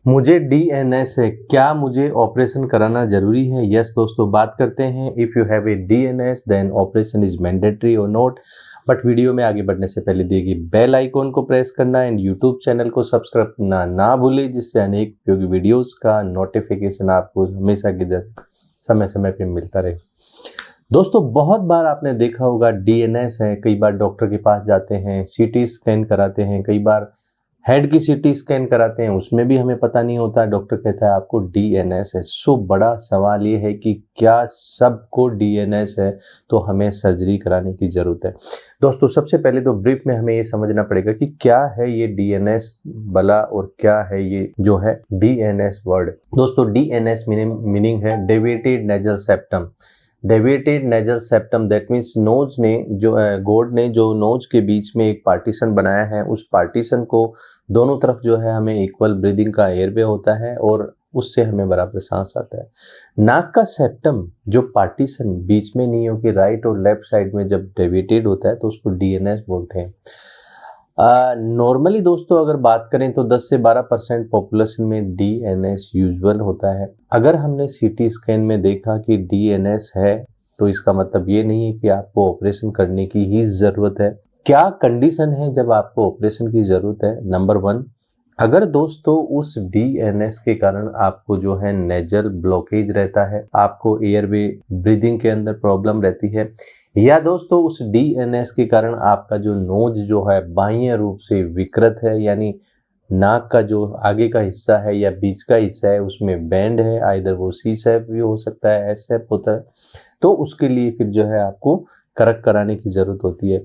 मुझे डीएनएस है, क्या मुझे ऑपरेशन कराना जरूरी है? यस दोस्तों, बात करते हैं if you have a DNS then operation is mandatory और नॉट। बट वीडियो में आगे बढ़ने से पहले दिए गए बेल आइकॉन को प्रेस करना एंड यूट्यूब चैनल को सब्सक्राइब करना ना भूलें, जिससे अनेक उपयोगी वीडियोस का नोटिफिकेशन आपको हमेशा की तरह समय समय पे मिलता रहे। दोस्तों, बहुत बार आपने देखा होगा डीएनएस है, कई बार डॉक्टर के पास जाते हैं, सीटी स्कैन कराते हैं, कई बार हेड की सीटी स्कैन कराते हैं, उसमें भी हमें पता नहीं होता, डॉक्टर कहता है आपको डीएनएस है। सो बड़ा सवाल ये है कि क्या सबको डीएनएस है तो हमें सर्जरी कराने की ज़रूरत है? दोस्तों, सबसे पहले तो ब्रीफ में हमें ये समझना पड़ेगा कि क्या है ये डीएनएस भला और क्या है ये जो है डीएनएस वर्ड। दोस्तों, डीएनएस मीनिंग है deviated nasal septum. Deviated nasal septum that means nose ने जो गॉड ने जो नोज के बीच में एक पार्टीशन बनाया है, उस पार्टीशन को दोनों तरफ जो है हमें इक्वल ब्रीदिंग का एयरवे होता है और उससे हमें बराबर सांस आता है। नाक का सेप्टम जो पार्टीशन बीच में नहीं हो कि राइट और लेफ्ट साइड में जब डेविएटेड होता है तो उसको डीएनएस बोलते हैं। नॉर्मली दोस्तों अगर बात करें तो 10 से 12% पॉपुलेशन में डीएनएस यूजुअल होता है। अगर हमने सीटी स्कैन में देखा कि डीएनएस है तो इसका मतलब ये नहीं है कि आपको ऑपरेशन करने की ही ज़रूरत है। क्या कंडीशन है जब आपको ऑपरेशन की ज़रूरत है? नंबर 1, अगर दोस्तों उस डीएनएस के कारण आपको जो है नेजल ब्लॉकेज रहता है, आपको एयरवे ब्रीदिंग के अंदर प्रॉब्लम रहती है, या दोस्तों उस डीएनएस के कारण आपका जो नोज जो है बाह्य रूप से विकृत है, यानी नाक का जो आगे का हिस्सा है या बीच का हिस्सा है उसमें बैंड है, आइदर वो सी शेप भी हो सकता है, एस शेप होता है, तो उसके लिए फिर जो है आपको करेक्ट कराने की ज़रूरत होती है।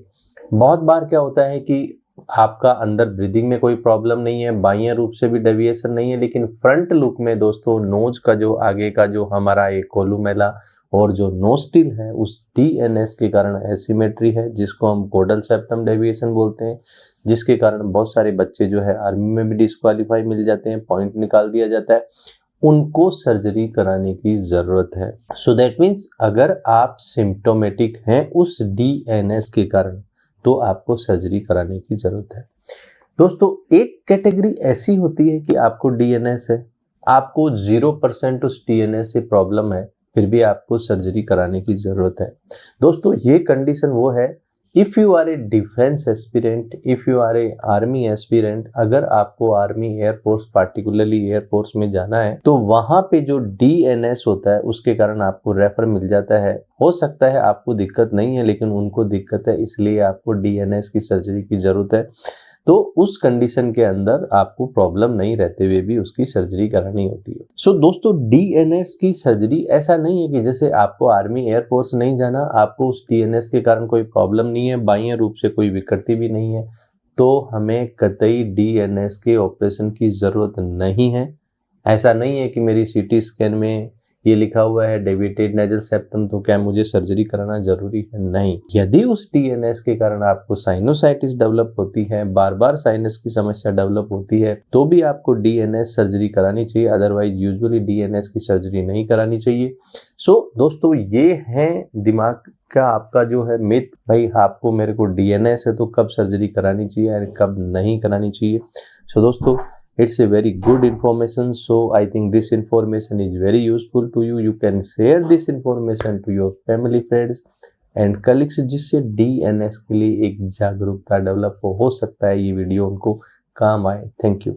बहुत बार क्या होता है कि आपका अंदर ब्रीदिंग में कोई प्रॉब्लम नहीं है, बाह्य रूप से भी डेविएशन नहीं है, लेकिन फ्रंट लुक में दोस्तों नोज का जो आगे का जो हमारा एक कोलुमेला और जो नोस्टिल है उस डीएनएस के कारण एसिमेट्री है, जिसको हम कोडल सेप्टम डेविएशन बोलते हैं, जिसके कारण बहुत सारे बच्चे जो है आर्मी में भी डिस्क्वालीफाई मिल जाते हैं, पॉइंट निकाल दिया जाता है, उनको सर्जरी कराने की ज़रूरत है। सो दैट मीन्स अगर आप सिम्टोमेटिक हैं उस डीएनएस के कारण तो आपको सर्जरी कराने की ज़रूरत है। दोस्तों, एक कैटेगरी ऐसी होती है कि आपको डीएनएस है, आपको 0% उस डीएनएस से प्रॉब्लम है, फिर भी आपको सर्जरी कराने की ज़रूरत है। दोस्तों, ये कंडीशन वो है if you are a defence aspirant, if you are a army aspirant, अगर आपको आर्मी एयरफोर्स पार्टिकुलरली एयरफोर्स में जाना है तो वहाँ पे जो डीएनएस होता है उसके कारण आपको रेफर मिल जाता है। हो सकता है आपको दिक्कत नहीं है लेकिन उनको दिक्कत है, इसलिए आपको डीएनएस की सर्जरी की ज़रूरत है। तो उस कंडीशन के अंदर आपको प्रॉब्लम नहीं रहते हुए भी उसकी सर्जरी करानी होती है। सो दोस्तों, डीएनएस की सर्जरी ऐसा नहीं है कि जैसे आपको आर्मी एयरफोर्स नहीं जाना, आपको उस डीएनएस के कारण कोई प्रॉब्लम नहीं है, बाह्य रूप से कोई विकृति भी नहीं है, तो हमें कतई डीएनएस के ऑपरेशन की ज़रूरत नहीं है। ऐसा नहीं है कि मेरी सीटी स्कैन में ये लिखा हुआ है डेविएटेड नेजल सेप्टम तो क्या मुझे सर्जरी कराना जरूरी है? नहीं। यदि उस डीएनएस के कारण आपको साइनोसाइटिस डेवलप होती है, बार बार साइनस की समस्या डेवलप होती है, तो भी आपको डीएनएस सर्जरी करानी चाहिए, अदरवाइज यूजुअली डीएनएस की सर्जरी नहीं करानी चाहिए। सो दोस्तों, ये है दिमाग का आपका जो है मिथ, भाई आपको मेरे को डीएनएस है तो कब सर्जरी करानी चाहिए और कब नहीं करानी चाहिए। सो दोस्तों, it's a very good information, so I think this information is very useful to you. You can share this information to your family, friends and colleagues, जिससे डीएनएस के लिए एक जागरूकता डेवलप हो सकता है ये वीडियो उनको काम आए। Thank you.